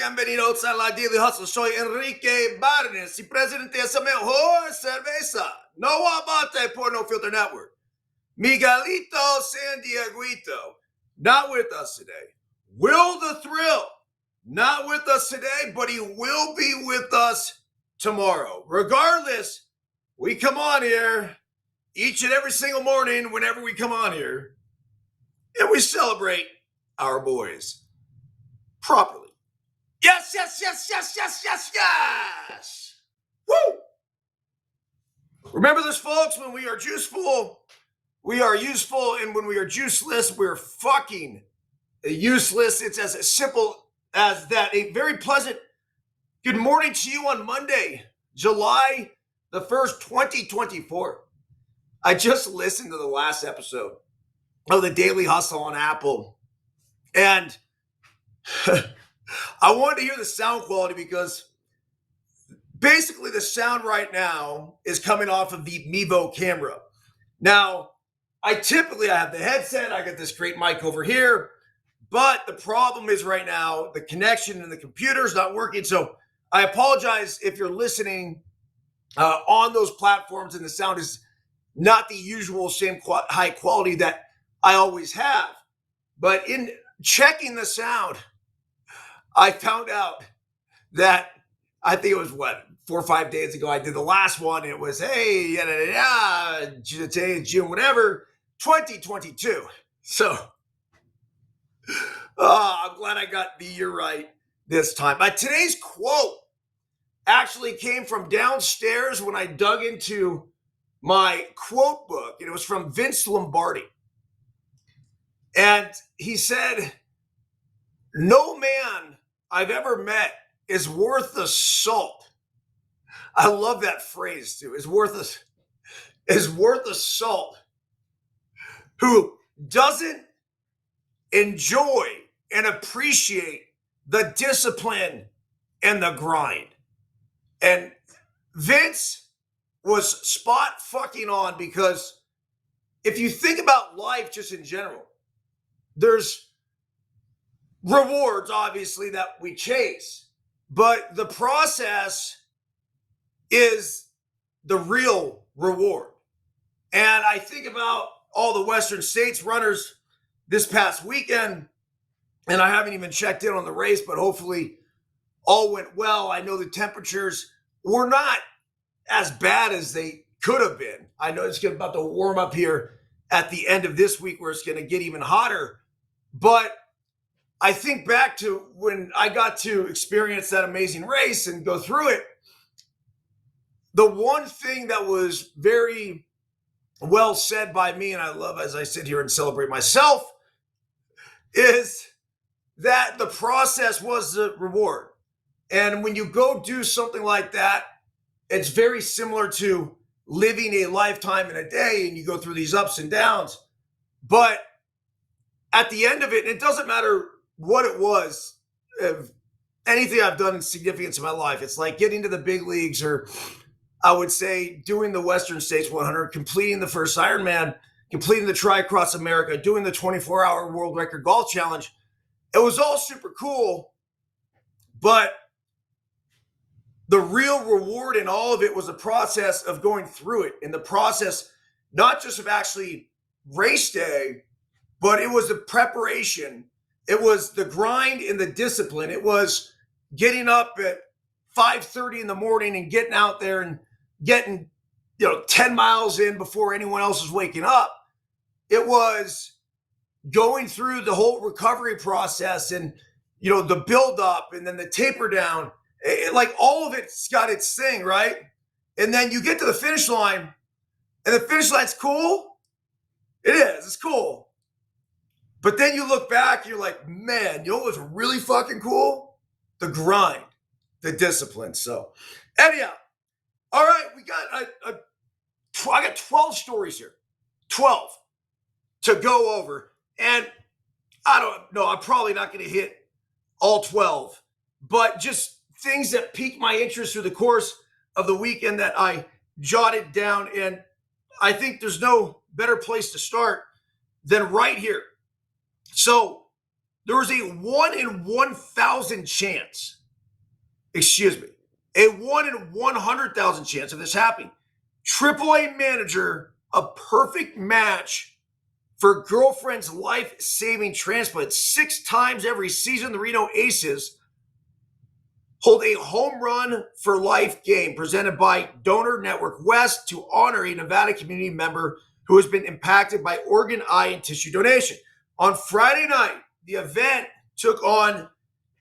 bienvenidos a la Daily Hustle. Soy Enrique Byrnes y presidente de esa mejor cerveza. No abate por No Filter Network. Miguelito San Dieguito, not with us today. Will the Thrill, not with us today, but he will be with us tomorrow. Regardless, we come on here each and every single morning whenever we come on here, and we celebrate our boys properly. Yes, yes, yes, yes, yes, yes, yes. Woo! Remember this, folks, when we are juiceful, we are useful, and when we are juiceless, we're fucking useless. It's as simple as that. A very pleasant good morning to you on Monday, July the 1st, 2024. I just listened to the last episode of the Daily Hustle on Apple, and I wanted to hear the sound quality because basically the sound right now is coming off of the Mevo camera. Now, I have the headset, I got this great mic over here, but the problem is right now the connection in the computer is not working. So I apologize if you're listening on those platforms and the sound is not the usual same high quality that I always have. But in checking the sound, I found out that I think it was 4 or 5 days ago I did the last one. And it was, hey, today is June, whatever, 2022. So I'm glad I got the year right this time. But today's quote actually came from downstairs when I dug into my quote book. And it was from Vince Lombardi. And he said, "No man I've ever met is worth the salt." I love that phrase too. Is worth the salt who doesn't enjoy and appreciate the discipline and the grind. And Vince was spot fucking on, because if you think about life just in general, there's rewards, obviously, that we chase, but the process is the real reward. And I think about all the Western States runners this past weekend, and I haven't even checked in on the race, but hopefully all went well. I know the temperatures were not as bad as they could have been. I know it's about to warm up here at the end of this week where it's going to get even hotter. But I think back to when I got to experience that amazing race and go through it. The one thing that was very well said by me, and I love as I sit here and celebrate myself, is that the process was the reward. And when you go do something like that, it's very similar to living a lifetime in a day, and you go through these ups and downs. But at the end of it, it doesn't matter what it was, if anything I've done in significance in my life. It's like getting to the big leagues, or I would say doing the Western States 100, completing the first Ironman, completing the Tri-Cross America, doing the 24-hour world record golf challenge. It was all super cool, but the real reward in all of it was the process of going through it, and the process, not just of actually race day, but it was the preparation. It was the grind and the discipline. It was getting up at 5:30 in the morning and getting out there and getting 10 miles in before anyone else is waking up. It was going through the whole recovery process and the build up and then the taper down. Like all of it's got its thing, right? And then you get to the finish line, and the finish line's cool. It is. It's cool. But then you look back, and you're like, man, what was really fucking cool? The grind, the discipline. So anyhow, all right, we got I got 12 stories here, 12 to go over. And I don't know, I'm probably not going to hit all 12, but just things that piqued my interest through the course of the weekend that I jotted down. And I think there's no better place to start than right here. So There was a 1 in 1,000 chance, excuse me, a 1 in 100,000 chance of this happening. AAA manager, a perfect match for girlfriend's life-saving transplant. 6 times every season, the Reno Aces hold a home run for life game presented by Donor Network West to honor a Nevada community member who has been impacted by organ, eye, and tissue donation. On Friday night, the event took on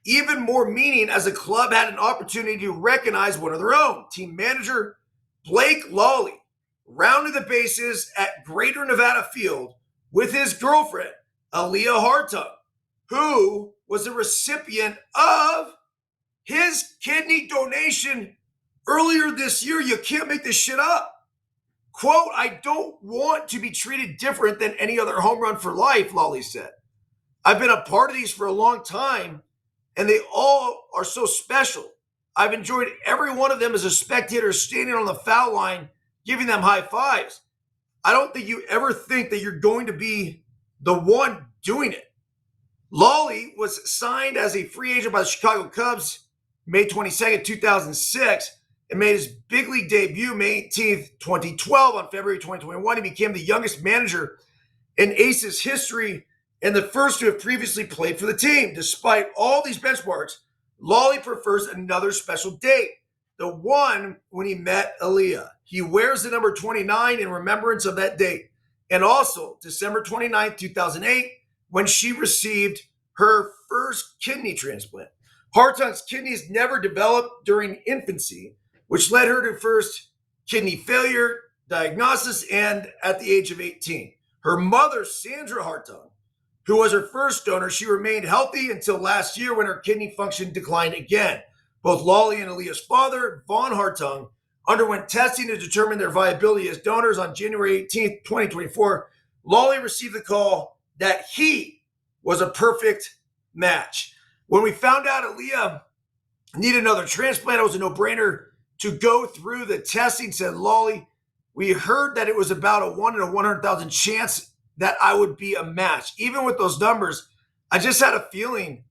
even more meaning as the club had an opportunity to recognize one of their own. Team manager Blake Lawley rounded the bases at Greater Nevada Field with his girlfriend, Aaliyah Hartung, who was the recipient of his kidney donation earlier this year. You can't make this shit up. Quote, "I don't want to be treated different than any other home run for life," Lawley said. "I've been a part of these for a long time, and they all are so special. I've enjoyed every one of them as a spectator standing on the foul line, giving them high fives. I don't think you ever think that you're going to be the one doing it." Lawley was signed as a free agent by the Chicago Cubs May 22nd, 2006, and made his big league debut May 18th, 2012. On February 2021, he became the youngest manager in Aces history and the first to have previously played for the team. Despite all these benchmarks, Lawley prefers another special date, the one when he met Aaliyah. He wears the number 29 in remembrance of that date, and also December 29th, 2008, when she received her first kidney transplant. Hartung's kidneys never developed during infancy, which led her to first kidney failure diagnosis and at the age of 18. Her mother, Sandra Hartung, who was her first donor, she remained healthy until last year when her kidney function declined again. Both Lawley and Aaliyah's father, Vaughn Hartung, underwent testing to determine their viability as donors. On January 18th, 2024, Lawley received the call that he was a perfect match. When we found out Aaliyah needed another transplant, it was a no-brainer to go through the testing, said Lawley. We heard that it was about a 1 in a 100,000 chance that I would be a match. Even with those numbers, I just had a feeling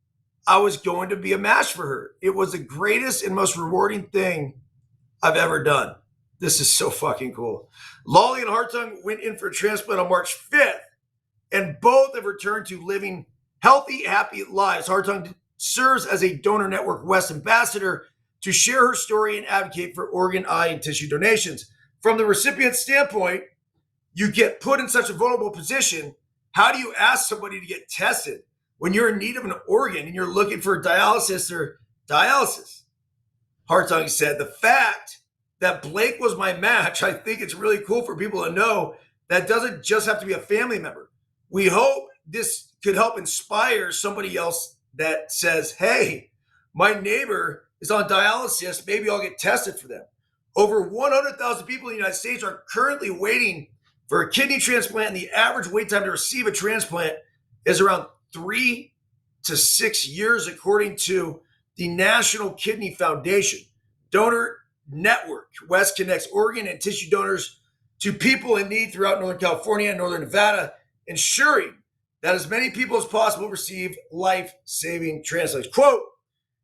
I was going to be a match for her. It was the greatest and most rewarding thing I've ever done. This is so fucking cool. Lawley and Hartung went in for a transplant on March 5th, and both have returned to living healthy, happy lives. Hartung serves as a Donor Network West ambassador to share her story and advocate for organ, eye, and tissue donations. From the recipient standpoint, you get put in such a vulnerable position. How do you ask somebody to get tested when you're in need of an organ and you're looking for dialysis or dialysis? Hartung said, "The fact that Blake was my match, I think it's really cool for people to know that doesn't just have to be a family member. We hope this could help inspire somebody else that says, hey, my neighbor is on dialysis. Maybe I'll get tested for them." Over 100,000 people in the United States are currently waiting for a kidney transplant, and the average wait time to receive a transplant is around 3 to 6 years, according to the National Kidney Foundation. Donor Network West connects organ and tissue donors to people in need throughout Northern California and Northern Nevada, ensuring that as many people as possible receive life-saving transplants. Quote,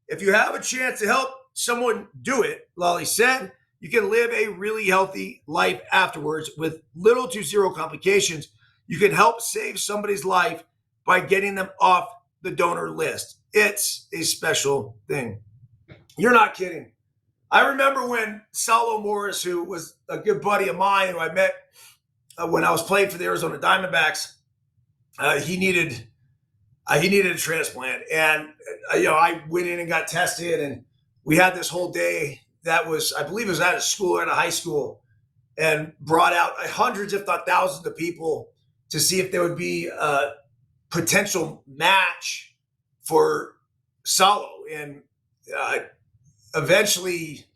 "If you have a chance to help someone do it," Lawley said, "you can live a really healthy life afterwards with little to zero complications. You can help save somebody's life by getting them off the donor list. It's a special thing." You're not kidding. I remember when Saulo Morris, who was a good buddy of mine, who I met when I was playing for the Arizona Diamondbacks, he needed a transplant, and I went in and got tested, and we had this whole day that was, I believe, it was at a school or at a high school, and brought out hundreds, if not thousands, of people to see if there would be a potential match for Saulo, and eventually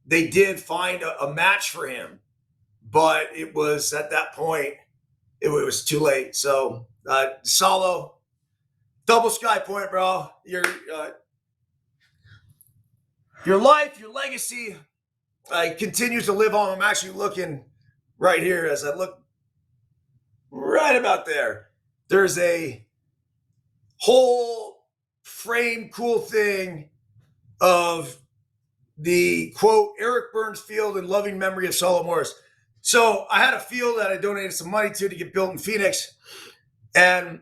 they did find a match for him, but it was at that point it was too late. So Saulo, double sky point, bro. Your life, your legacy continues to live on. I'm actually looking right here as I look right about there. There's a whole frame cool thing of the quote Eric Byrnes Field in loving memory of Saul Morris. So I had a field that I donated some money to get built in Phoenix, and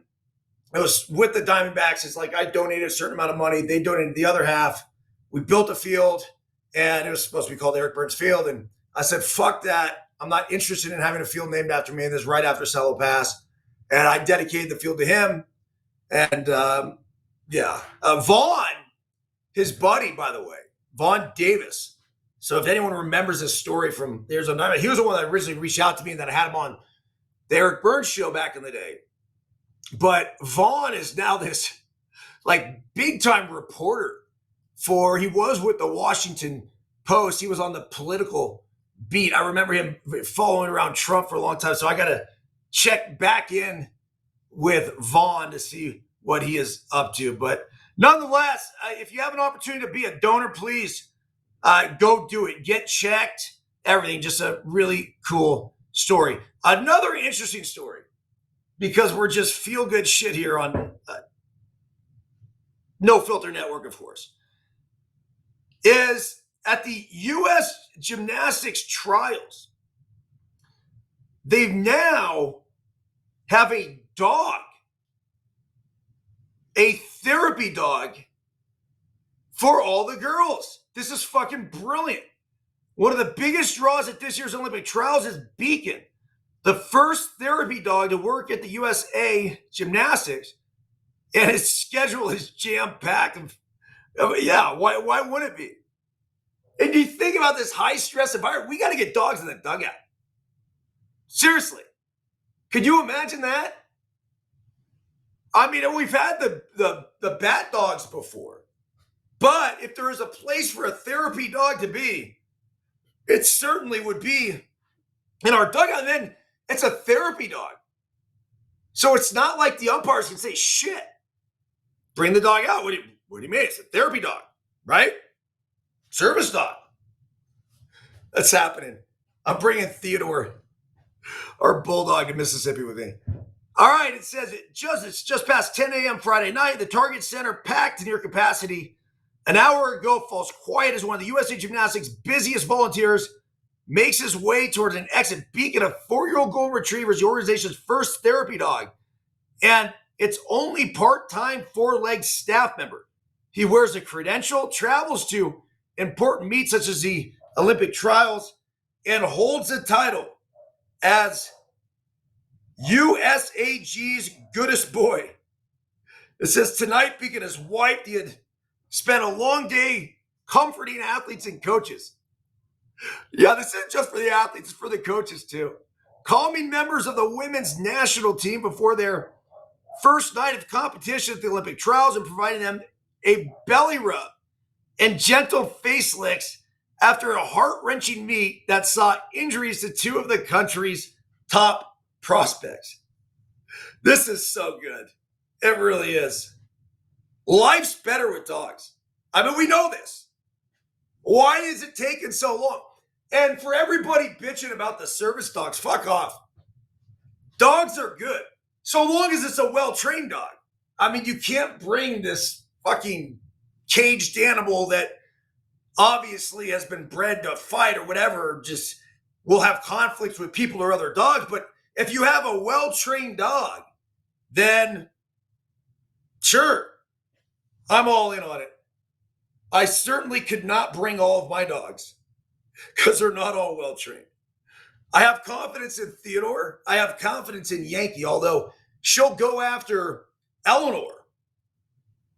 it was with the Diamondbacks. It's like I donated a certain amount of money, they donated the other half. We built a field, and it was supposed to be called Eric Byrnes Field. And I said, "Fuck that! I'm not interested in having a field named after me." This is right after Cello passed, and I dedicated the field to him. And Vaughn, his buddy, by the way, Vaughn Davis. So if anyone remembers this story from There's a Night, he was the one that originally reached out to me, and that I had him on the Eric Byrnes show back in the day. But Vaughn is now this like big time reporter he was with the Washington Post. He was on the political beat. I remember him following around Trump for a long time. So I got to check back in with Vaughn to see what he is up to. But nonetheless, if you have an opportunity to be a donor, please go do it. Get checked, everything. Just a really cool story. Another interesting story, because we're just feel good shit here on No Filter Network, of course, is at the U.S. gymnastics trials. They now have a dog, a therapy dog for all the girls. This is fucking brilliant. One of the biggest draws at this year's Olympic trials is Beacon, the first therapy dog to work at the USA Gymnastics, and its schedule is jam-packed. Yeah, why wouldn't it be? And you think about this high-stress environment, we got to get dogs in the dugout. Seriously. Could you imagine that? I mean, we've had the bat dogs before, but if there is a place for a therapy dog to be, it certainly would be in our dugout. And then it's a therapy dog. So it's not like the umpires can say, shit, bring the dog out. What do you mean? It's a therapy dog, right? Service dog. That's happening. I'm bringing Theodore, our bulldog in Mississippi, with me. All right, it says it's just past 10 a.m. Friday night. The Target Center packed to near capacity. An hour ago, falls quiet as one of the USA Gymnastics' busiest volunteers makes his way towards an exit. Beacon, a 4-year-old golden retriever, is the organization's first therapy dog, and it's only part-time 4-legged staff member. He wears a credential, travels to important meets such as the Olympic trials, and holds the title as USAG's goodest boy. It says tonight, Beacon has wiped. He had spent a long day comforting athletes and coaches. Yeah, this isn't just for the athletes, it's for the coaches too. Calming members of the women's national team before their first night of competition at the Olympic trials, and providing them a belly rub and gentle face licks after a heart-wrenching meet that saw injuries to 2 of the country's top prospects. This is so good. It really is. Life's better with dogs. I mean, we know this. Why is it taking so long? And for everybody bitching about the service dogs, fuck off. Dogs are good, so long as it's a well-trained dog. I mean, you can't bring this fucking caged animal that obviously has been bred to fight or whatever, just will have conflicts with people or other dogs. But if you have a well-trained dog, then sure, I'm all in on it. I certainly could not bring all of my dogs because they're not all well-trained. I have confidence in Theodore. I have confidence in Yankee, although she'll go after Eleanor.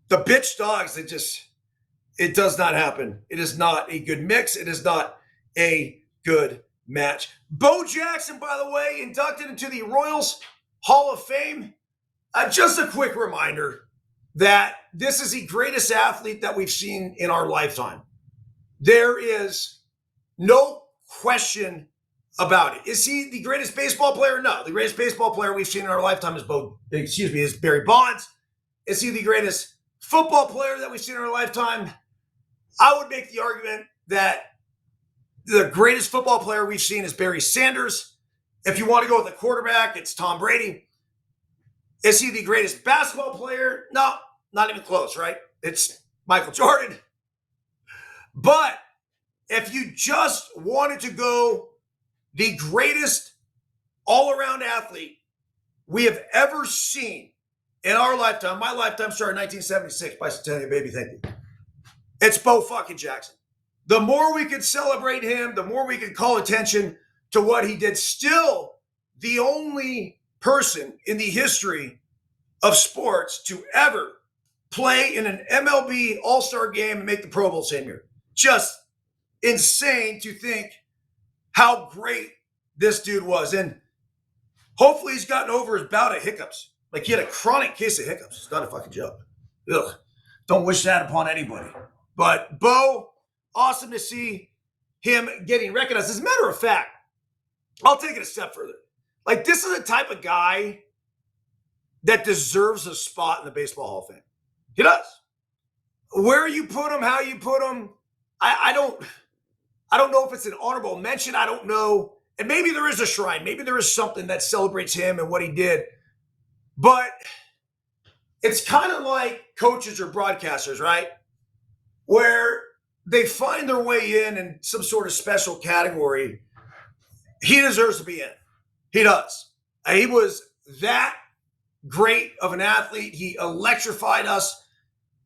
The bitch dogs, it does not happen. It is not a good mix. It is not a good match. Bo Jackson, by the way, inducted into the Royals Hall of Fame. Just a quick reminder that this is the greatest athlete that we've seen in our lifetime. There is no question about it. Is he the greatest baseball player? No. The greatest baseball player we've seen in our lifetime is Barry Bonds. Is he the greatest football player that we've seen in our lifetime? I would make the argument that the greatest football player we've seen is Barry Sanders. If you want to go with a quarterback, it's Tom Brady. Is he the greatest basketball player? No, not even close, right? It's Michael Jordan. But if you just wanted to go the greatest all-around athlete we have ever seen in our lifetime, my lifetime started in 1976, Bicentennial baby, thank you. It's Bo fucking Jackson. The more we could celebrate him, the more we could call attention to what he did. Still the only person in the history of sports to ever play in an MLB All-Star game and make the Pro Bowl same year. Just insane to think how great this dude was. And hopefully he's gotten over his bout of hiccups. Like he had a chronic case of hiccups. It's not a fucking joke. Ugh. Don't wish that upon anybody. But Bo, awesome to see him getting recognized. As a matter of fact, I'll take it a step further. Like this is the type of guy that deserves a spot in the Baseball Hall of Fame. He does. Where you put him, how you put him, I don't know if it's an honorable mention. I don't know. And maybe there is a shrine. Maybe there is something that celebrates him and what he did. But it's kind of like coaches or broadcasters, right? Where they find their way in some sort of special category. He deserves to be in. He does. He was that great of an athlete. He electrified us.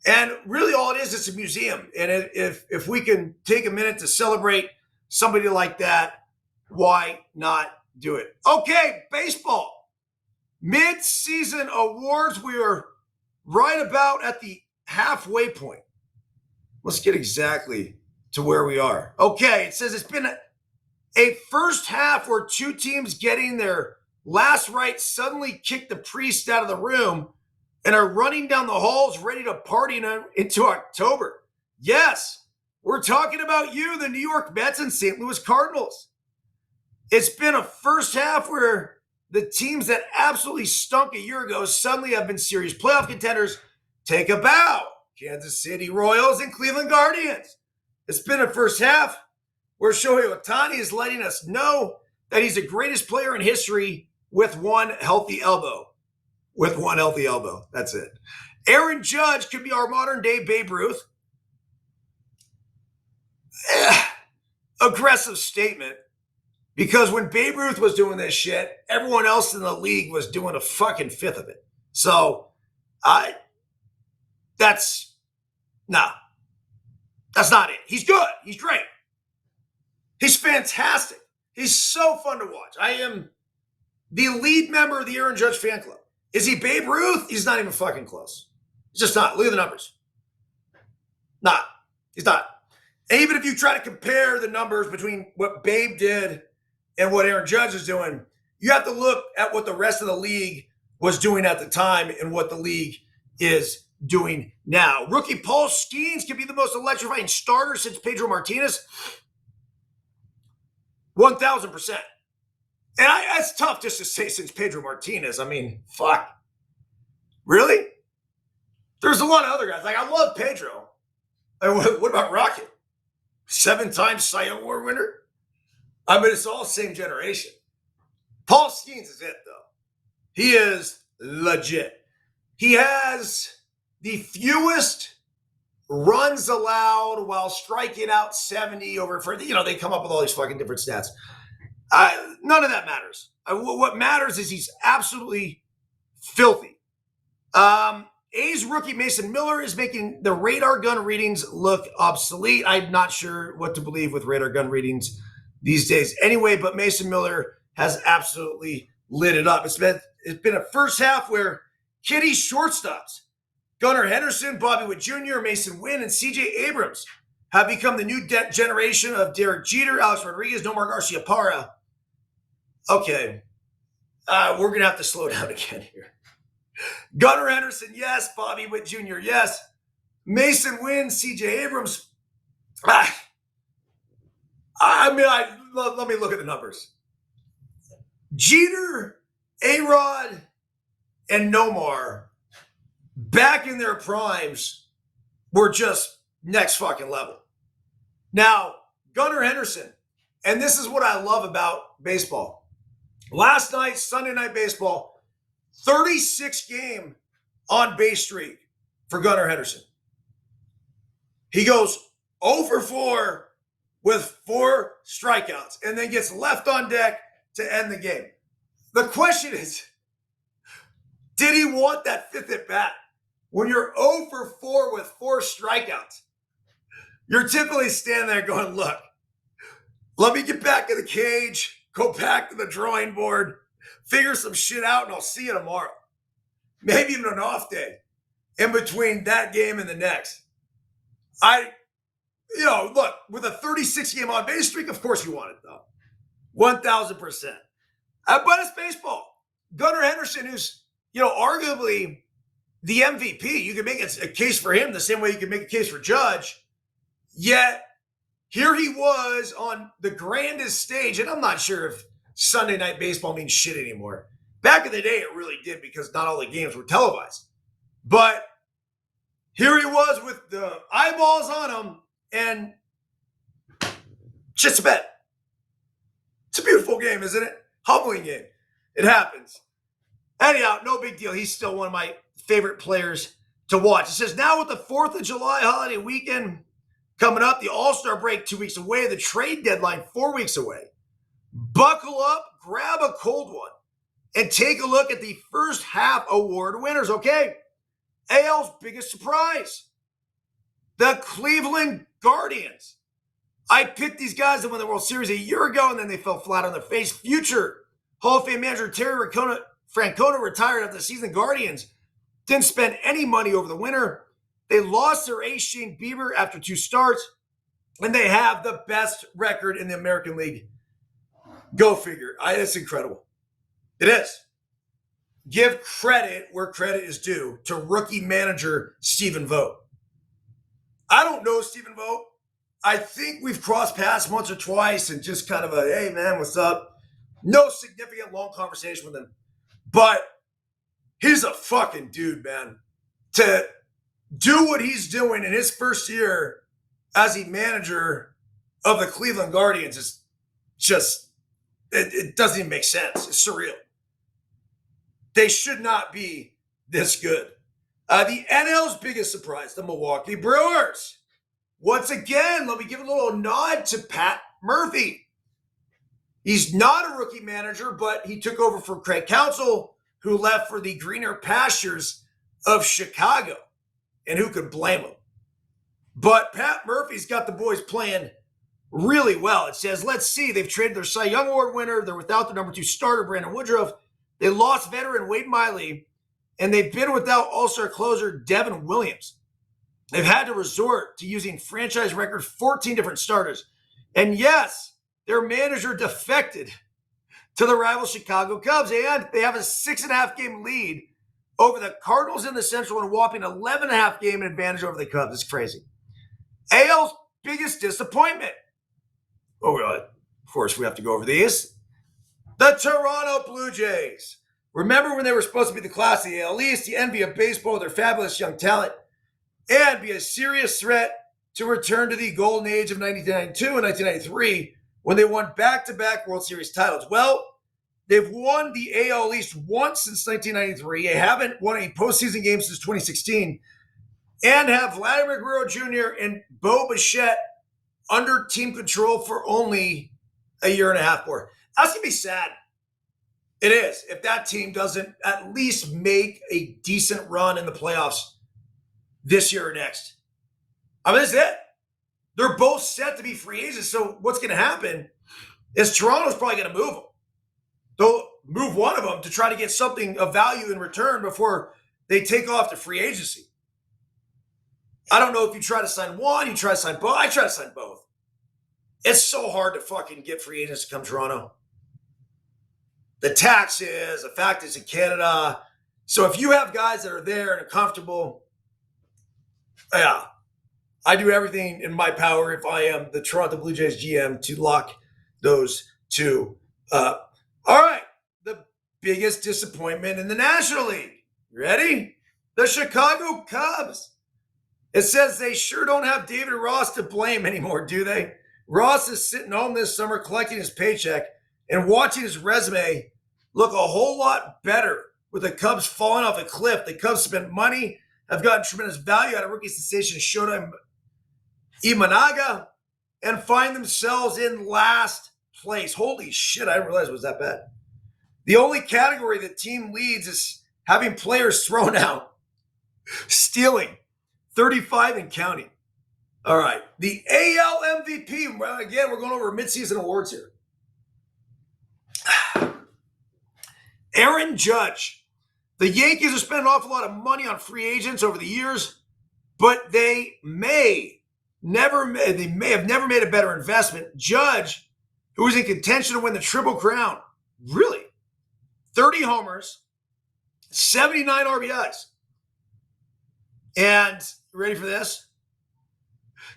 And really all it is, it's a museum. And if we can take a minute to celebrate somebody like that, why not do it? Okay, baseball. Mid-season awards. We are right about at the halfway point. Let's get exactly to where we are. Okay, it says it's been a first half where two teams getting their last right suddenly kicked the priest out of the room and are running down the halls ready to party into October. Yes, we're talking about you, the New York Mets and St. Louis Cardinals. It's been a first half where the teams that absolutely stunk a year ago suddenly have been serious playoff contenders. Take a bow. Kansas City Royals and Cleveland Guardians. It's been a first half where Shohei Ohtani is letting us know that he's the greatest player in history with one healthy elbow. With one healthy elbow. That's it. Aaron Judge could be our modern day Babe Ruth. Aggressive statement. Because when Babe Ruth was doing this shit, everyone else in the league was doing a fucking fifth of it. So, that's not it. He's good. He's great. He's fantastic. He's so fun to watch. I am the lead member of the Aaron Judge fan club. Is he Babe Ruth? He's not even fucking close. He's just not. Look at the numbers. Not. He's not. And even if you try to compare the numbers between what Babe did and what Aaron Judge is doing, you have to look at what the rest of the league was doing at the time and what the league is doing now. Rookie Paul Skeens could be the most electrifying starter since Pedro Martinez. 1,000%. And that's tough just to say since Pedro Martinez. I mean, fuck. Really? There's a lot of other guys. Like, I love Pedro. What about Rocket? 7-time Cy Young Award winner? I mean, it's all the same generation. Paul Skeens is it, though. He is legit. He has the fewest runs allowed while striking out 70 over, they come up with all these fucking different stats. None of that matters. What matters is he's absolutely filthy. A's rookie Mason Miller is making the radar gun readings look obsolete. I'm not sure what to believe with radar gun readings these days anyway, but Mason Miller has absolutely lit it up. It's been a first half where kitty shortstops, Gunnar Henderson, Bobby Witt Jr., Mason Wynn, and C.J. Abrams have become the new generation of Derek Jeter, Alex Rodriguez, Nomar Garciaparra. Okay, we're going to have to slow down again here. Gunnar Henderson, yes. Bobby Witt Jr., yes. Mason Wynn, C.J. Abrams. Let me look at the numbers. Jeter, A-Rod, and Nomar, back in their primes, were just next fucking level. Now, Gunnar Henderson, and this is what I love about baseball. Last night, Sunday Night Baseball, 36 game on base streak for Gunnar Henderson. He goes 0 for 4 with 4 strikeouts and then gets left on deck to end the game. The question is, did he want that fifth at bat? When you're 0 for 4 with 4 strikeouts, you're typically standing there going, look, let me get back in the cage, go back to the drawing board, figure some shit out, and I'll see you tomorrow. Maybe even an off day in between that game and the next. Look, with a 36 game on base streak, of course you want it, though. 1,000%. But it's baseball. Gunnar Henderson, who's, arguably the MVP, you can make a case for him the same way you can make a case for Judge. Yet, here he was on the grandest stage, and I'm not sure if Sunday Night Baseball means shit anymore. Back in the day, it really did because not all the games were televised. But here he was with the eyeballs on him, and just a bet. It's a beautiful game, isn't it? Humbling game. It happens. Anyhow, no big deal. He's still one of my favorite players to watch. It says, now with the 4th of July holiday weekend coming up, the All-Star break 2 weeks away, the trade deadline 4 weeks away. Buckle up, grab a cold one, and take a look at the first half award winners, okay? AL's biggest surprise, the Cleveland Guardians. I picked these guys to win the World Series a year ago, and then they fell flat on their face. Future Hall of Fame manager Terry Francona retired after the season. Guardians didn't spend any money over the winter. They lost their ace Shane Bieber after 2 starts, and they have the best record in the American League. Go figure. It's incredible. It is. Give credit where credit is due to rookie manager Stephen Vogt. I don't know Stephen Vogt. I think we've crossed paths once or twice and just kind of a, hey, man, what's up? No significant long conversation with him. But he's a fucking dude, man. To do what he's doing in his first year as a manager of the Cleveland Guardians is just, it doesn't even make sense. It's surreal. They should not be this good. The NL's biggest surprise, the Milwaukee Brewers. Once again, let me give a little nod to Pat Murphy. He's not a rookie manager, but he took over for Craig Counsell, who left for the greener pastures of Chicago. And who could blame him? But Pat Murphy's got the boys playing really well. It says, let's see, they've traded their Cy Young Award winner. They're without their number 2 starter, Brandon Woodruff. They lost veteran Wade Miley, and they've been without all-star closer Devin Williams. They've had to resort to using franchise record 14 different starters. And yes, their manager defected to the rival Chicago Cubs, and they have a 6.5 game lead over the Cardinals in the Central and a whopping 11.5 game advantage over the Cubs. It's crazy. AL's biggest disappointment. Of course, we have to go over these. The Toronto Blue Jays. Remember when they were supposed to be the class of the AL East, the envy of baseball with their fabulous young talent, and be a serious threat to return to the golden age of 1992 and 1993 when they won back-to-back World Series titles. Well, they've won the AL East once since 1993. They haven't won any postseason games since 2016 and have Vladimir Guerrero Jr. and Bo Bichette under team control for only a year and a half more. That's going to be sad. It is. If that team doesn't at least make a decent run in the playoffs this year or next. I mean, that's it. They're both set to be free agents. So what's going to happen is Toronto's probably going to move them. They'll move one of them to try to get something of value in return before they take off to free agency. I don't know if you try to sign one, you try to sign both. I try to sign both. It's so hard to fucking get free agents to come to Toronto. The taxes, the fact it's in Canada. So if you have guys that are there and are comfortable, yeah, I do everything in my power if I am the Toronto Blue Jays GM to lock those two up. All right, the biggest disappointment in the National League. Ready? The Chicago Cubs. It says they sure don't have David Ross to blame anymore, do they? Ross is sitting home this summer collecting his paycheck and watching his resume look a whole lot better with the Cubs falling off a cliff. The Cubs spent money, have gotten tremendous value out of rookie sensation Shota Imanaga, and find themselves in last place. Holy shit, I didn't realize it was that bad. The only category the team leads is having players thrown out, stealing, 35 and counting. All right, the AL MVP. Well, again, we're going over midseason awards here. Aaron Judge. The Yankees have spent an awful lot of money on free agents over the years, but they may have never made a better investment. Judge, who was in contention to win the Triple Crown, really, 30 homers, 79 RBIs. And ready for this?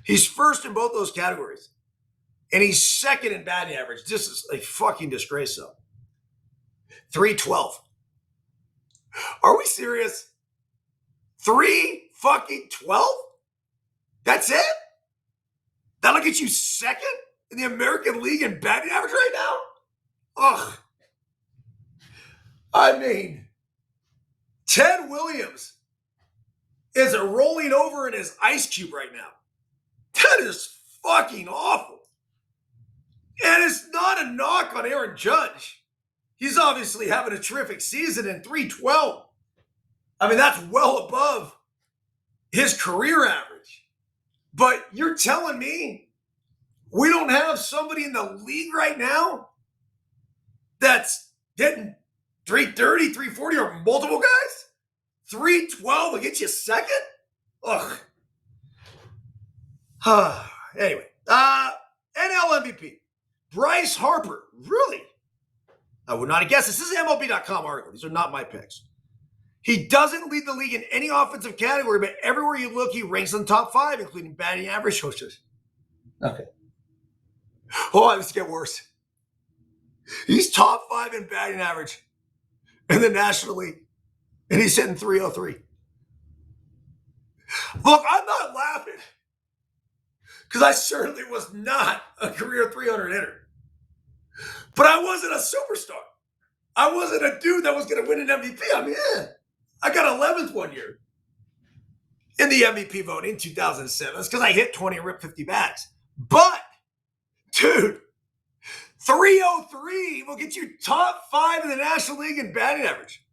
He's first in both those categories. And he's second in batting average. This is a fucking disgrace, though. 312. Are we serious? 3 fucking 12? That's it? That'll get you second in the American League in batting average right now? Ugh. I mean, Ted Williams is rolling over in his ice cube right now. That is fucking awful. And it's not a knock on Aaron Judge. He's obviously having a terrific season in 312. I mean, that's well above his career average. But you're telling me we don't have somebody in the league right now that's getting 330, 340, or multiple guys? 312 will get you second? Ugh. Anyway, NL MVP. Bryce Harper. Really? I would not have guessed. This is an MLB.com article. These are not my picks. He doesn't lead the league in any offensive category, but everywhere you look, he ranks in the top 5, including batting average. Okay. Hold on, this gets worse. He's top 5 in batting average in the National League, and he's hitting 303. Look, I'm not laughing because I certainly was not a career 300 hitter. But I wasn't a superstar. I wasn't a dude that was going to win an MVP. I mean, I got 11th one year in the MVP vote in 2007. That's because I hit 20 and ripped 50 bags. But, dude, 303 will get you top 5 in the National League in batting average.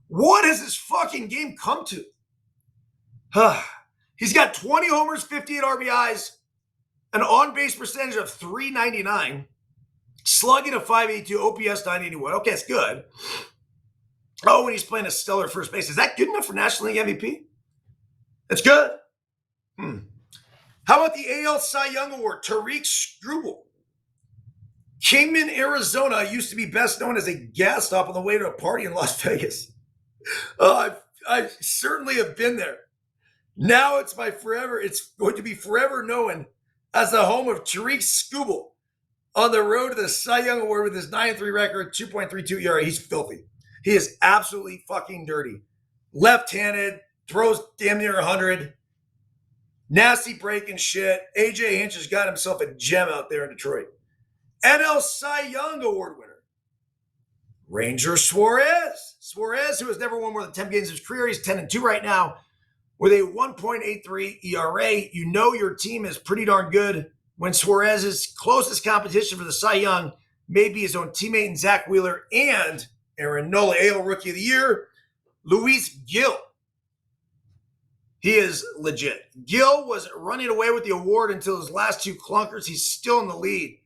What has this fucking game come to? He's got 20 homers, 58 RBIs, an on-base percentage of .399, slugging of .582, OPS 981. Okay, that's good. Oh, and he's playing a stellar first base. Is that good enough for National League MVP? That's good. How about the AL Cy Young Award? Tariq Struble. Kingman, Arizona used to be best known as a gas stop on the way to a party in Las Vegas. I certainly have been there. Now it's going to be forever known as the home of Tariq Struble on the road to the Cy Young Award with his 9-3 record, 2.32 ERA. He's filthy. He is absolutely fucking dirty. Left-handed, throws damn near 100. Nasty breaking shit. AJ Hinch has got himself a gem out there in Detroit. NL Cy Young Award winner, Ranger Suarez. Suarez, who has never won more than 10 games in his career. He's 10-2 right now with a 1.83 ERA. You know your team is pretty darn good when Suarez's closest competition for the Cy Young may be his own teammate in Zach Wheeler and Aaron Nola. AL Rookie of the Year, Luis Gil. He is legit. Gil was running away with the award until his last 2 clunkers. He's still in the lead,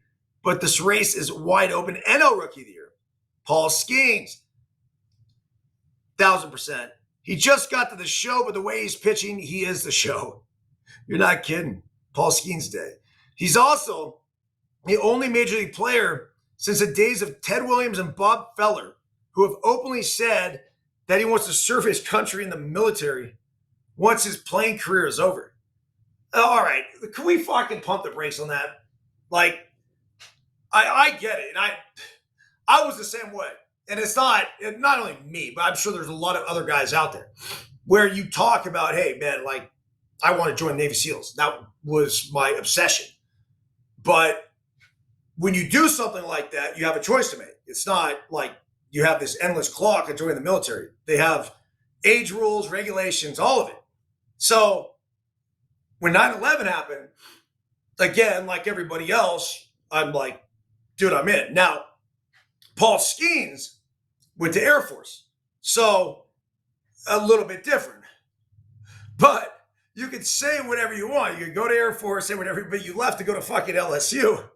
but this race is wide open. NL Rookie of the Year, Paul Skeens, 1,000%. He just got to the show, but the way he's pitching, he is the show. You're not kidding. Paul Skeens Day. He's also the only major league player since the days of Ted Williams and Bob Feller who have openly said that he wants to serve his country in the military once his playing career is over. All right, can we fucking pump the brakes on that? Like, I get it. And I was the same way. And it's not only me, but I'm sure there's a lot of other guys out there where you talk about, hey, man, like, I want to join Navy SEALs. That was my obsession. But when you do something like that, you have a choice to make. It's not like you have this endless clock of joining the military. They have age rules, regulations, all of it. So when 9/11 happened, again, like everybody else, I'm like, dude, I'm in. Now, Paul Skeens went to Air Force. So a little bit different. But you could say whatever you want. You could go to Air Force, say whatever, but you left to go to fucking LSU.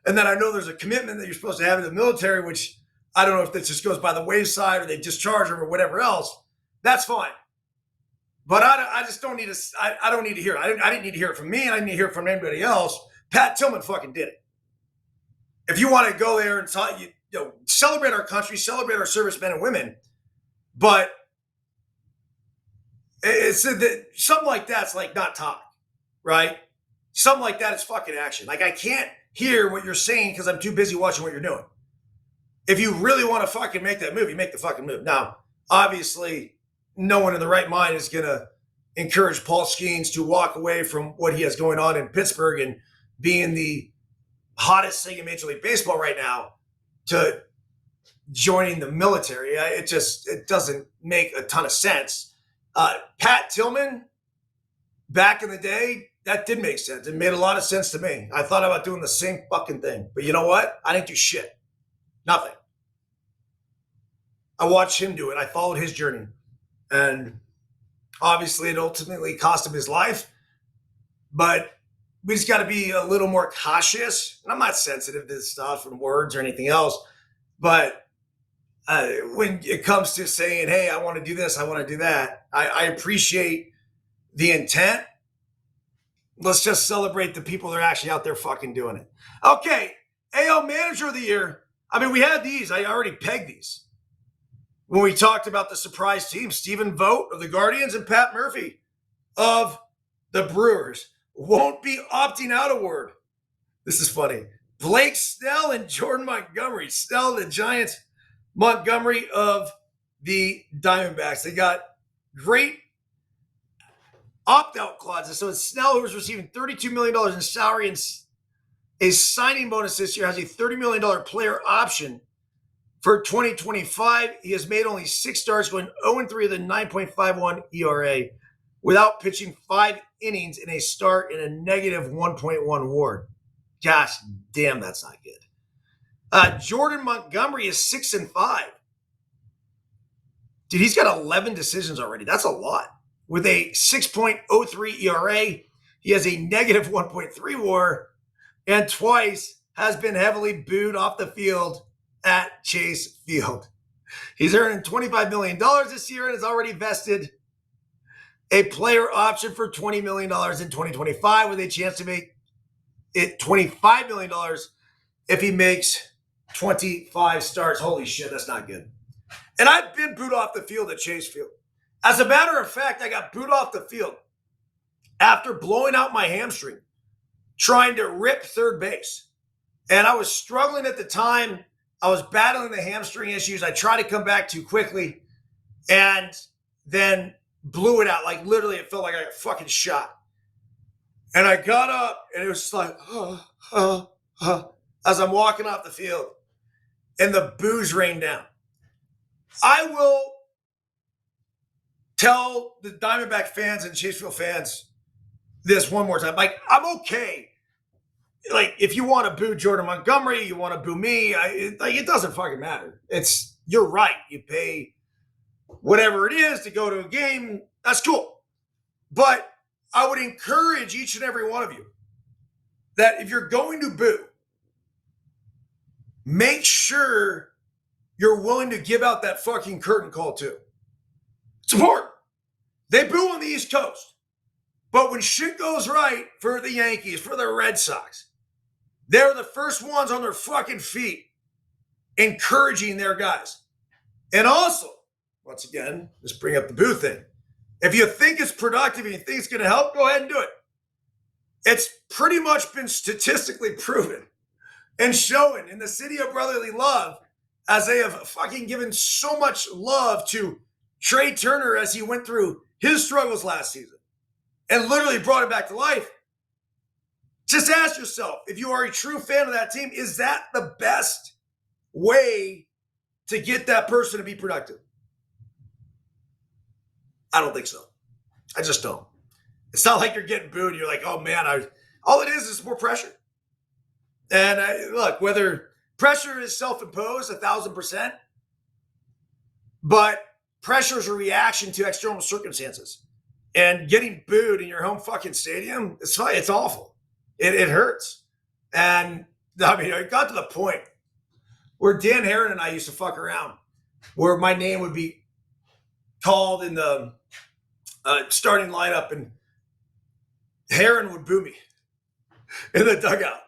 And then I know there's a commitment that you're supposed to have in the military, which I don't know if this just goes by the wayside or they discharge them or whatever else. That's fine. But I just don't need to. I don't need to hear it. I didn't need to hear it from me. I didn't need to hear it from anybody else. Pat Tillman fucking did it. If you want to go there and celebrate our country, celebrate our servicemen and women, but it's something like that's like not talk, right? Something like that is fucking action. Like I can't hear what you're saying because I'm too busy watching what you're doing. If you really want to fucking make that move, you make the fucking move. Now, obviously, no one in the right mind is going to encourage Paul Skeens to walk away from what he has going on in Pittsburgh and being the hottest thing in Major League Baseball right now to joining the military. It doesn't make a ton of sense. Pat Tillman, back in the day, that did make sense. It made a lot of sense to me. I thought about doing the same fucking thing. But you know what? I didn't do shit. Nothing. I watched him do it. I followed his journey. And obviously it ultimately cost him his life. But we just got to be a little more cautious. And I'm not sensitive to this stuff and words or anything else. But when it comes to saying, hey, I want to do this, I want to do that, I appreciate the intent. Let's just celebrate the people that are actually out there fucking doing it. Okay, AL Manager of the Year. I mean, we had these. I already pegged these. When we talked about the surprise team, Stephen Vogt of the Guardians and Pat Murphy of the Brewers won't be opting out award. This is funny. Blake Snell and Jordan Montgomery. Snell, the Giants, Montgomery of the Diamondbacks. They got great opt-out clauses. So it's Snell, who was receiving $32 million in salary and a signing bonus this year, has a $30 million player option for 2025. He has made only 6 starts, going 0-3 with a 9.51 ERA without pitching 5 innings in a start and a negative 1.1 WAR. Gosh damn, that's not good. Jordan Montgomery is 6-5. Dude, he's got 11 decisions already. That's a lot. With a 6.03 ERA, he has a negative 1.3 WAR, and twice has been heavily booed off the field at Chase Field. He's earning $25 million this year and has already vested a player option for $20 million in 2025 with a chance to make it $25 million if he makes 25 starts. Holy shit, that's not good. And I've been booed off the field at Chase Field. As a matter of fact, I got booed off the field after blowing out my hamstring trying to rip third base. And I was struggling at the time. I was battling the hamstring issues. I tried to come back too quickly and then blew it out. Like literally, it felt like I got fucking shot. And I got up and it was just like, as I'm walking off the field and the boos rained down. I will tell the Diamondback fans and Chasefield fans this one more time. Like, I'm okay. Like, if you want to boo Jordan Montgomery, you want to boo me, it doesn't fucking matter. You're right. You pay whatever it is to go to a game. That's cool. But I would encourage each and every one of you that if you're going to boo, make sure you're willing to give out that fucking curtain call too. It's important. They boo on the East Coast. But when shit goes right for the Yankees, for the Red Sox, they're the first ones on their fucking feet encouraging their guys. And also, once again, let's bring up the boo thing. If you think it's productive and you think it's going to help, go ahead and do it. It's pretty much been statistically proven and shown in the city of brotherly love, as they have fucking given so much love to Trey Turner as he went through his struggles last season and literally brought him back to life. Just ask yourself, if you are a true fan of that team, is that the best way to get that person to be productive? I don't think so. I just don't. It's not like you're getting booed and you're like, oh man, all it is more pressure. And look, whether pressure is self-imposed 1,000%, but pressure is a reaction to external circumstances. And getting booed in your home fucking stadium, it's awful. It hurts. And I mean, it got to the point where Dan Heron and I used to fuck around, where my name would be called in the starting lineup, and Heron would boo me in the dugout.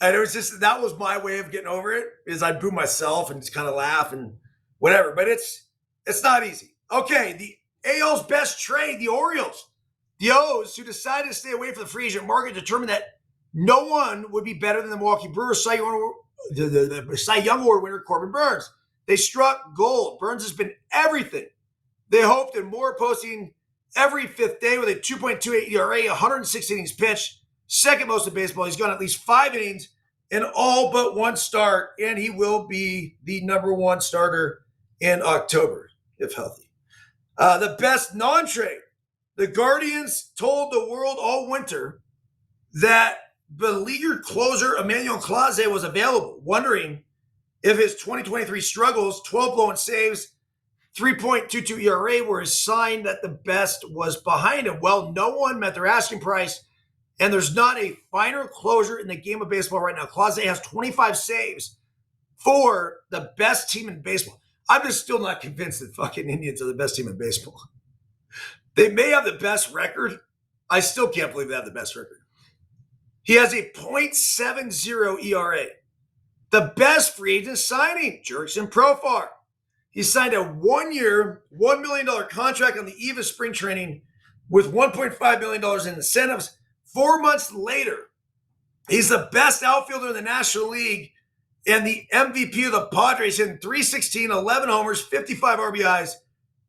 And it was just, that was my way of getting over it, is I'd boo myself and just kind of laugh and whatever. But it's not easy. Okay, the AL's best trade, the Orioles. The O's, who decided to stay away from the free agent market, determined that no one would be better than the Milwaukee Brewers Cy Young Award winner Corbin Byrnes. They struck gold. Byrnes has been everything they hoped and more, posting every fifth day with a 2.28 ERA, 106 innings pitched, second most in baseball. He's gone at least 5 innings in all but one start, and he will be the number one starter in October, if healthy. The best non-trade. The Guardians told the world all winter that beleaguered closer Emmanuel Clase was available, wondering if his 2023 struggles, 12 blown saves, 3.22 ERA were a sign that the best was behind him. Well, no one met their asking price, and there's not a finer closer in the game of baseball right now. Clase has 25 saves for the best team in baseball. I'm just still not convinced that fucking Indians are the best team in baseball. They may have the best record. I still can't believe they have the best record. He has a .70 ERA. The best free agent signing, Jurickson Profar. He signed a 1-year, $1 million contract on the eve of spring training with $1.5 million in incentives. 4 months later, he's the best outfielder in the National League and the MVP of the Padres, hitting .316, 11 homers, 55 RBIs,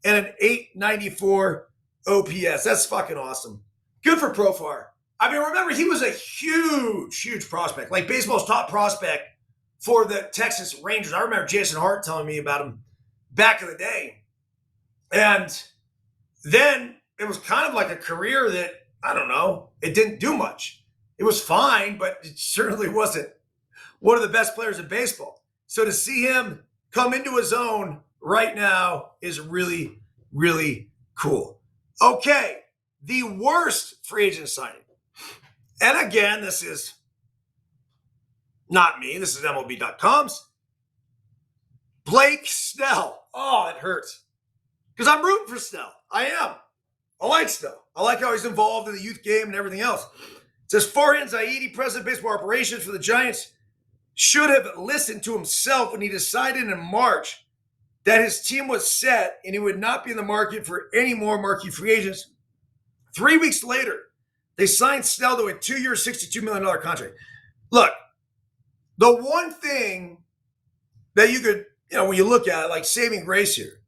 and an .894 OPS. That's fucking awesome. Good for Profar. I mean, remember, he was a huge prospect, like baseball's top prospect for the Texas Rangers. I remember Jason Hart telling me about him back in the day. And then it was kind of like a career that, I don't know, it didn't do much. It was fine, but it certainly wasn't one of the best players in baseball. So to see him come into his own right now is really, really cool. Okay, the worst free agent signing. And again, this is not me. This is MLB.com's. Blake Snell. Oh, it hurts. Because I'm rooting for Snell. I am. I like Snell. I like how he's involved in the youth game and everything else. It says Farhan Zaidi, president of baseball operations for the Giants, should have listened to himself when he decided in March that his team was set and he would not be in the market for any more marquee free agents. 3 weeks later, they signed Snell to a 2-year, $62 million contract. Look, the one thing that you could, when you look at it, like saving grace here,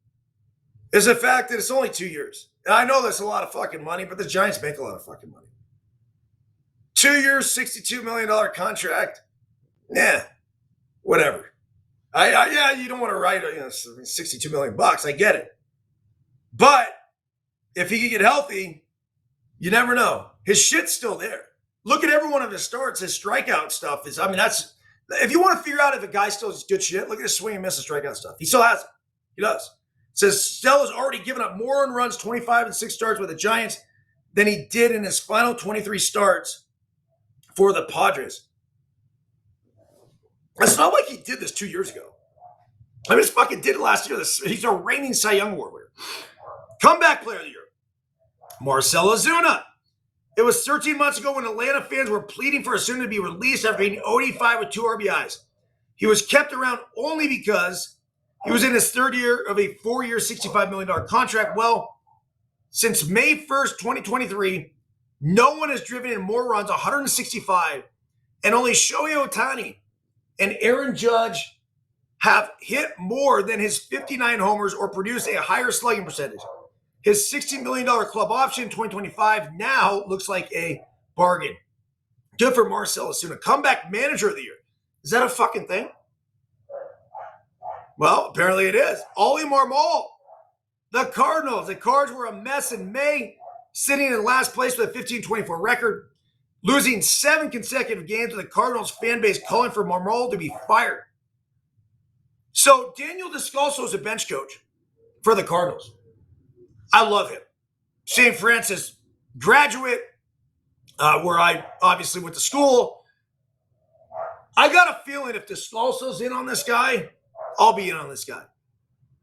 is the fact that it's only 2 years. And I know that's a lot of fucking money, but the Giants make a lot of fucking money. 2 years, $62 million contract. Yeah, whatever. Yeah, you don't want to write $62 million. I get it. But if he can get healthy, you never know. His shit's still there. Look at every one of his starts. His strikeout stuff that's, if you want to figure out if a guy still has good shit, look at his swing and miss and strikeout stuff. He still has it. He does. It says Snell has already given up more earned runs, 25 and 6 starts with the Giants, than he did in his final 23 starts for the Padres. It's not like he did this 2 years ago. I mean, he fucking did it last year. He's a reigning Cy Young Award winner. Comeback player of the year, Marcell Ozuna. It was 13 months ago when Atlanta fans were pleading for Ozuna to be released after being 85 with 2 RBIs. He was kept around only because he was in his third year of a 4-year, $65 million contract. Well, since May 1st, 2023, no one has driven in more runs, 165, and only Shohei Ohtani and Aaron Judge have hit more than his 59 homers or produced a higher slugging percentage. His $16 million club option in 2025 now looks like a bargain. Good for Marcell Ozuna. Comeback manager of the year. Is that a fucking thing? Well, apparently it is. Ollie Marmol, the Cardinals. The Cards were a mess in May, sitting in last place with a 15-24 record, losing 7 consecutive games with the Cardinals fan base calling for Marmol to be fired. So Daniel Descalso is a bench coach for the Cardinals. I love him. St. Francis graduate, where I obviously went to school. I got a feeling if Descalso's in on this guy, I'll be in on this guy.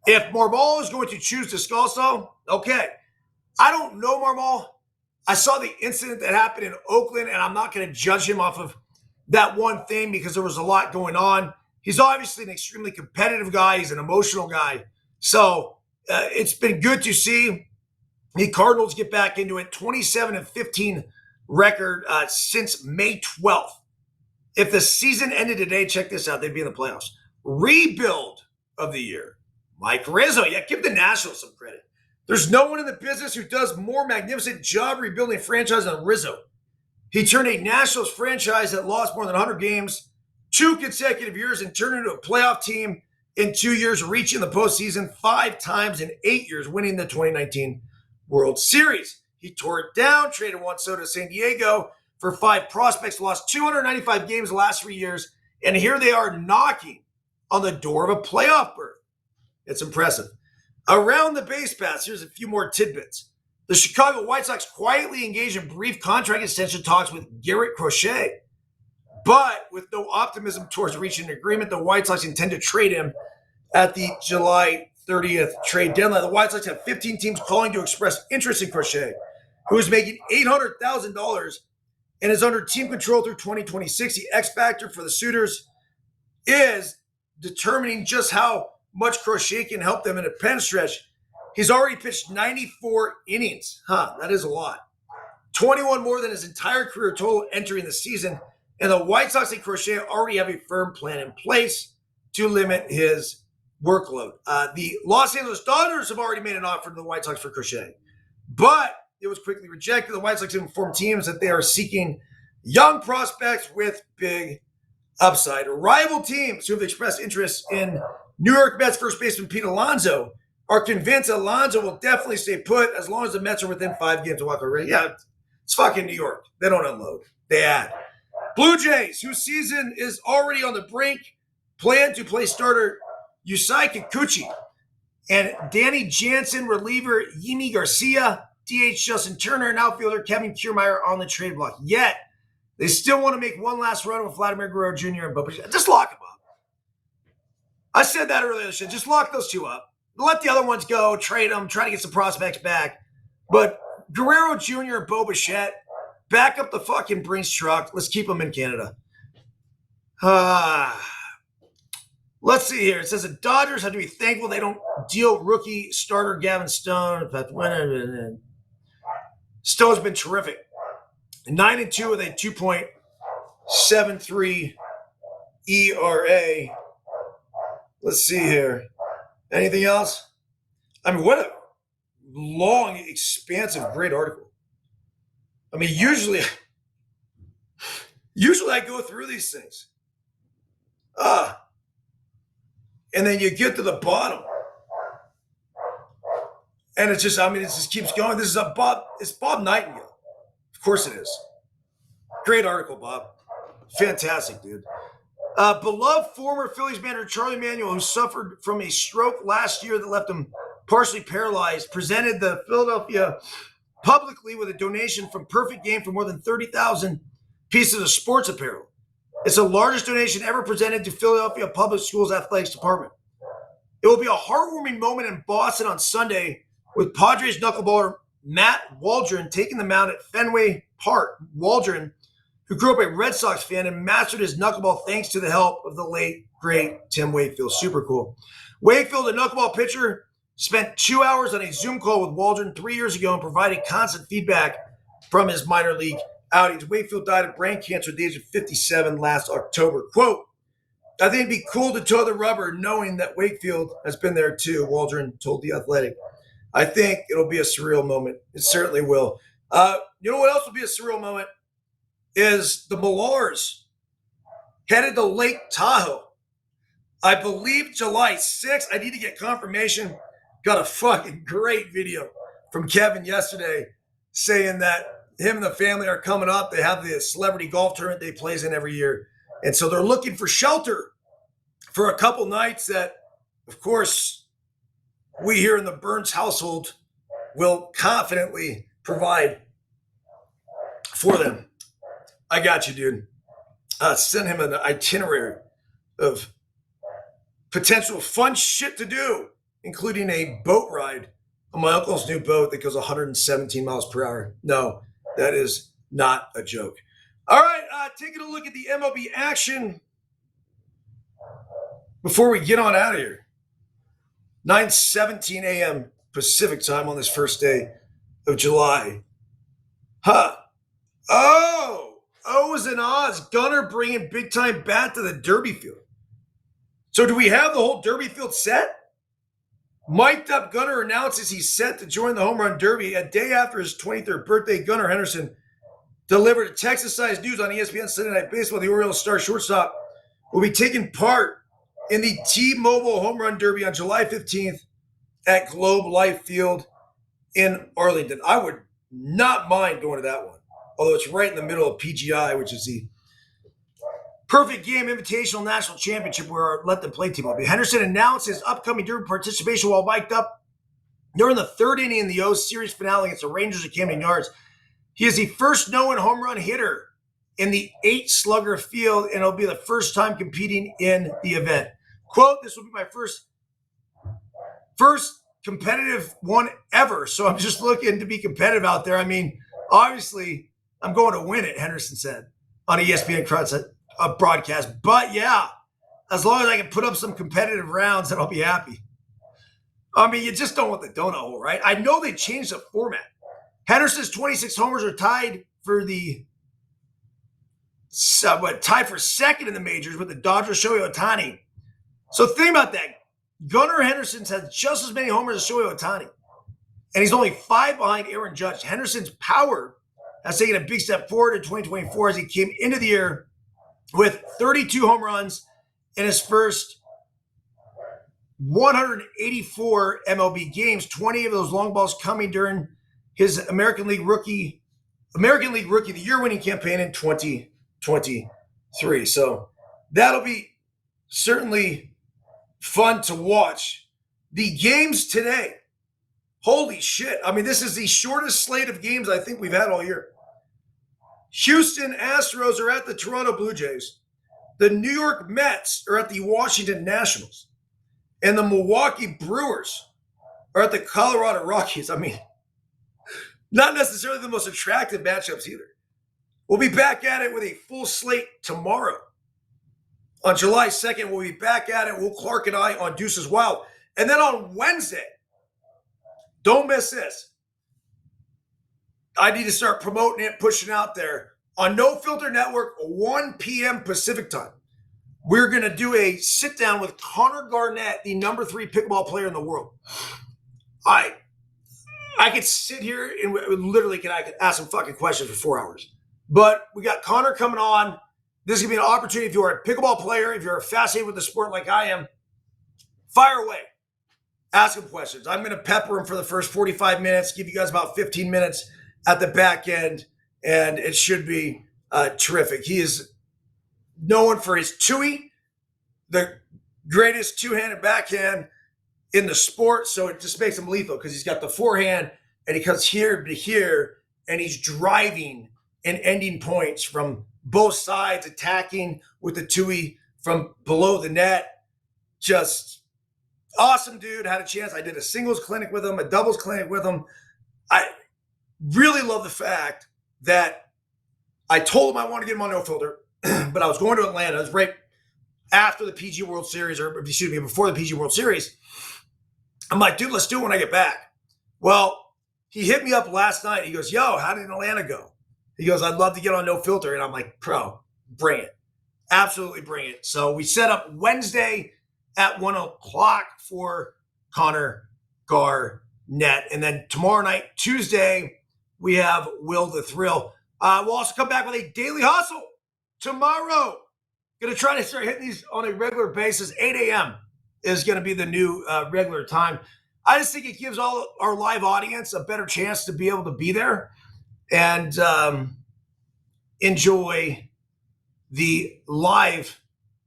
If Marmol is going to choose Descalso, okay. I don't know Marmol. I saw the incident that happened in Oakland, and I'm not going to judge him off of that one thing because there was a lot going on. He's obviously an extremely competitive guy. He's an emotional guy. So it's been good to see the Cardinals get back into it. 27-15 record since May 12th. If the season ended today, check this out, they'd be in the playoffs. Rebuild of the year. Mike Rizzo. Yeah, give the Nationals some credit. There's no one in the business who does more magnificent job rebuilding a franchise than Rizzo. He turned a Nationals franchise that lost more than 100 games 2 consecutive years and turned into a playoff team in 2 years, reaching the postseason 5 times in 8 years, winning the 2019 World Series. He tore it down, traded Juan Soto to San Diego for 5 prospects, lost 295 games the last 3 years, and here they are knocking on the door of a playoff berth. It's impressive. Around the base paths, here's a few more tidbits. The Chicago White Sox quietly engaged in brief contract extension talks with Garrett Crochet, but with no optimism towards reaching an agreement, the White Sox intend to trade him at the July 30th trade deadline. The White Sox have 15 teams calling to express interest in Crochet, who is making $800,000 and is under team control through 2026. The X factor for the suitors is determining just how much Crochet can help them in a pen stretch. He's already pitched 94 innings. That is a lot. 21 more than his entire career total entering the season. And the White Sox and Crochet already have a firm plan in place to limit his workload. The Los Angeles Dodgers have already made an offer to the White Sox for Crochet, but it was quickly rejected. The White Sox have informed teams that they are seeking young prospects with big upside. Rival teams who have expressed interest in New York Mets first baseman Pete Alonso are convinced Alonso will definitely stay put as long as the Mets are within 5 games of walk away. Yeah, it's fucking New York. They don't unload. They add. Blue Jays, whose season is already on the brink, plan to play starter Yusei Kikuchi and Danny Jansen, reliever Yimi Garcia, DH Justin Turner, and outfielder Kevin Kiermaier on the trade block. Yet, they still want to make one last run with Vladimir Guerrero Jr. and Bubba. Just lock them up. I said that earlier. Just lock those 2 up. Let the other ones go, trade them, try to get some prospects back. But Guerrero Jr. and Bo Bichette, back up the fucking Brinks truck. Let's keep them in Canada. Let's see here. It says the Dodgers have to be thankful they don't deal rookie starter Gavin Stone. Stone's been terrific. 9-2 with a 2.73 ERA. Let's see here. Anything else? I mean, what a long, expansive, great article. I mean, usually I go through these things. And then you get to the bottom. And it's just, I mean, it just keeps going. This is it's Bob Nightingale. Of course it is. Great article, Bob. Fantastic, dude. Beloved former Phillies manager Charlie Manuel, who suffered from a stroke last year that left him partially paralyzed, presented the Philadelphia publicly with a donation from Perfect Game for more than 30,000 pieces of sports apparel. It's the largest donation ever presented to Philadelphia Public Schools Athletics Department. It will be a heartwarming moment in Boston on Sunday with Padres knuckleballer Matt Waldron taking the mound at Fenway Park. Waldron, who grew up a Red Sox fan and mastered his knuckleball thanks to the help of the late, great Tim Wakefield. Super cool. Wakefield, a knuckleball pitcher, spent 2 hours on a Zoom call with Waldron 3 years ago and provided constant feedback from his minor league outings. Wakefield died of brain cancer at the age of 57 last October. Quote, I think it'd be cool to toe the rubber knowing that Wakefield has been there too, Waldron told The Athletic. I think it'll be a surreal moment. It certainly will. You know what else will be a surreal moment? Is the Millars headed to Lake Tahoe. I believe July 6th. I need to get confirmation. Got a fucking great video from Kevin yesterday saying that him and the family are coming up. They have the celebrity golf tournament they plays in every year. And so they're looking for shelter for a couple nights that, of course, we here in the Byrnes household will confidently provide for them. I got you, dude. Send him an itinerary of potential fun shit to do, including a boat ride on my uncle's new boat that goes 117 miles per hour. No, that is not a joke. All right, taking a look at the MLB action before we get on out of here. 9:17 a.m. Pacific time on this first day of July. O's and Oz. Gunnar bringing big time bat to the Derby field. So do we have the whole Derby field set? Mic'd up Gunnar announces he's set to join the Home Run Derby. A day after his 23rd birthday, Gunnar Henderson delivered a Texas-sized news on ESPN Sunday Night Baseball. The Orioles star shortstop will be taking part in the T-Mobile Home Run Derby on July 15th at Globe Life Field in Arlington. I would not mind going to that one, although it's right in the middle of PGI, which is the Perfect Game Invitational National Championship where our Let Them Play team will be. Henderson announced his upcoming Derby participation while mic'd up during the third inning in the O's series finale against the Rangers at Camden Yards. He is the first no-win home run hitter in the 8-slugger field, and it'll be the first time competing in the event. Quote, this will be my first competitive one ever, so I'm just looking to be competitive out there. I mean, obviously, I'm going to win it, Henderson said on ESPN broadcast. But yeah, as long as I can put up some competitive rounds, then I'll be happy. I mean, you just don't want the donut hole, right? I know they changed the format. Henderson's 26 homers are tied for second in the majors with the Dodgers' Shohei Ohtani. So think about that. Gunnar Henderson's had just as many homers as Shohei Ohtani, and he's only 5 behind Aaron Judge. Henderson's power has taken a big step forward in 2024 as he came into the year with 32 home runs in his first 184 MLB games, 20 of those long balls coming during his American League Rookie of the Year winning campaign in 2023. So that'll be certainly fun to watch. The games today, holy shit. I mean, this is the shortest slate of games I think we've had all year. Houston Astros are at the Toronto Blue Jays. The New York Mets are at the Washington Nationals. And the Milwaukee Brewers are at the Colorado Rockies. I mean, not necessarily the most attractive matchups either. We'll be back at it with a full slate tomorrow. On July 2nd, we'll be back at it. Will Clark and I on Deuces Wild. And then on Wednesday, don't miss this. I need to start promoting it, pushing out there. On No Filter Network, 1 p.m. Pacific time, we're going to do a sit-down with Connor Garnett, the number 3 pickleball player in the world. I could sit here and I could ask some fucking questions for 4 hours. But we got Connor coming on. This is going to be an opportunity if you're a pickleball player, if you're fascinated with the sport like I am, fire away. Ask him questions. I'm going to pepper him for the first 45 minutes, give you guys about 15 minutes at the back end, and it should be terrific. He is known for his tui, the greatest two-handed backhand in the sport, so it just makes him lethal because he's got the forehand, and he comes here to here, and he's driving and ending points from both sides, attacking with the tui from below the net. Just awesome dude. Had a chance. I did a singles clinic with him, a doubles clinic with him. I really love the fact that I told him I wanted to get him on No Filter, but I was going to Atlanta. It was right after the PG World Series, before the PG World Series. I'm like, dude, let's do it when I get back. Well, he hit me up last night. He goes, yo, how did Atlanta go? He goes, I'd love to get on No Filter. And I'm like, bro, bring it. Absolutely bring it. So we set up Wednesday at 1 o'clock for Connor Garnett. And then tomorrow night, Tuesday, we have Will the Thrill. We'll also come back with a daily hustle tomorrow. Going to try to start hitting these on a regular basis. 8 a.m. is going to be the new regular time. I just think it gives all our live audience a better chance to be able to be there and enjoy the live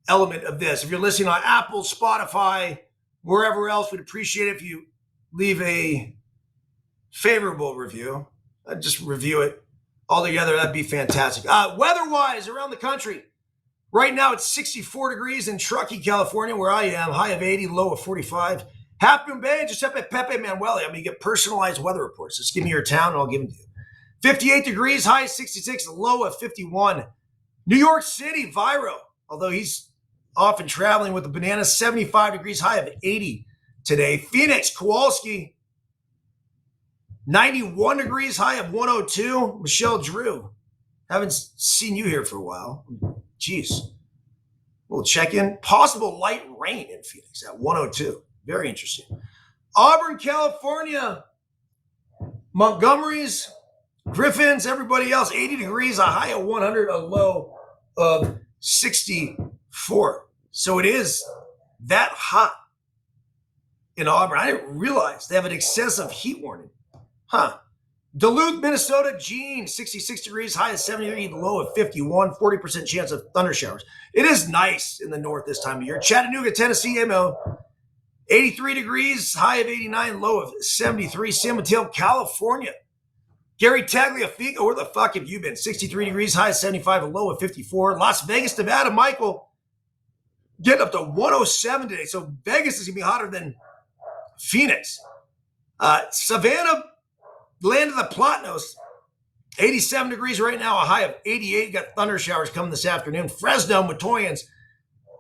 element of this. If you're listening on Apple, Spotify, wherever else, we'd appreciate it if you leave a favorable review. I'd just review it all together. That'd be fantastic. Weather-wise, around the country, right now it's 64 degrees in Truckee, California, where I am. High of 80, low of 45. Half Moon Bay, Giuseppe Pepe Manueli. I mean, you get personalized weather reports. Just give me your town and I'll give them to you. 58 degrees, high of 66, low of 51. New York City, Viro, although he's often traveling with the bananas, 75 degrees, high of 80 today. Phoenix, Kowalski, 91 degrees, high of 102. Michelle Drew, haven't seen you here for a while. Jeez. We'll check in. Possible light rain in Phoenix at 102. Very interesting. Auburn, California, Montgomery's, Griffins, everybody else, 80 degrees, a high of 100, a low of 64. So it is that hot in Auburn. I didn't realize they have an excessive heat warning. Duluth, Minnesota, Jean, 66 degrees, high of 73, low of 51, 40% chance of thunder showers. It is nice in the north this time of year. Chattanooga, Tennessee, MO, 83 degrees, high of 89, low of 73. San Mateo, California. Gary Tagliafico, where the fuck have you been? 63 degrees, high of 75, a low of 54. Las Vegas, Nevada, Michael, getting up to 107 today. So Vegas is going to be hotter than Phoenix. Savannah, land of the Platanos, 87 degrees right now, a high of 88. Got thunder showers coming this afternoon. Fresno, Matoyans,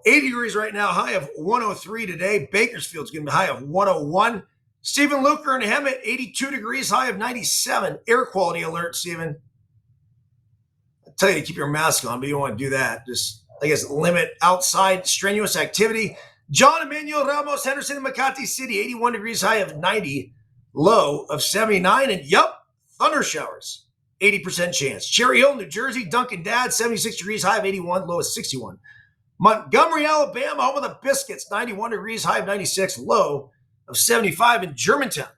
80 degrees right now, high of 103 today. Bakersfield's going to be high of 101. Stephen Luker and Hemet, 82 degrees, high of 97. Air quality alert, Stephen. I tell you to keep your mask on, but you don't want to do that. Just, I guess, limit outside strenuous activity. John Emmanuel Ramos, Henderson and Makati City, 81 degrees, high of 90, low of 79. And thunder showers, 80% chance. Cherry Hill, New Jersey, Duncan Dad, 76 degrees, high of 81, low of 61. Montgomery, Alabama, home of the Biscuits, 91 degrees, high of 96, low of 75. In Germantown,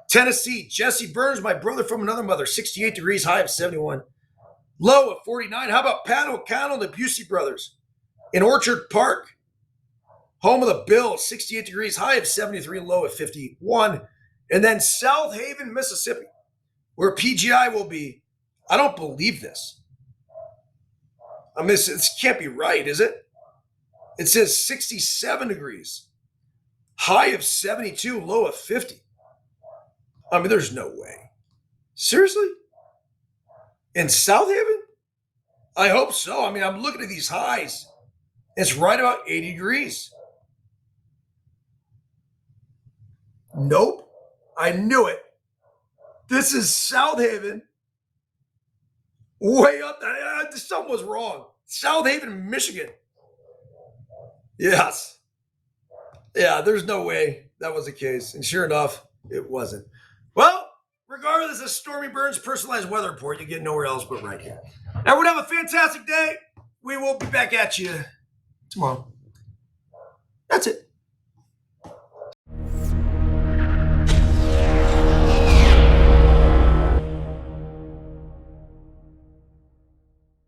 Tennessee, Jesse Byrnes, my brother from another mother, 68 degrees, high of 71, low of 49. How about Pat O'Connell and the Busey brothers in Orchard Park, home of the Bills, 68 degrees, high of 73, low of 51. And then South Haven, Mississippi, where PGI will be. I don't believe this. I mean, this can't be right, is it? It says 67 degrees, high of 72, low of 50. I mean, there's no way. Seriously? In South Haven? I hope so. I mean, I'm looking at these highs. It's right about 80 degrees. Nope. I knew it. This is South Haven. Way up there. Something was wrong. South Haven, Michigan. Yes. Yeah, there's no way that was the case. And sure enough, it wasn't. Well, regardless of Stormy Burns' personalized weather report, you get nowhere else but right here. Everyone have a fantastic day. We will be back at you tomorrow. That's it.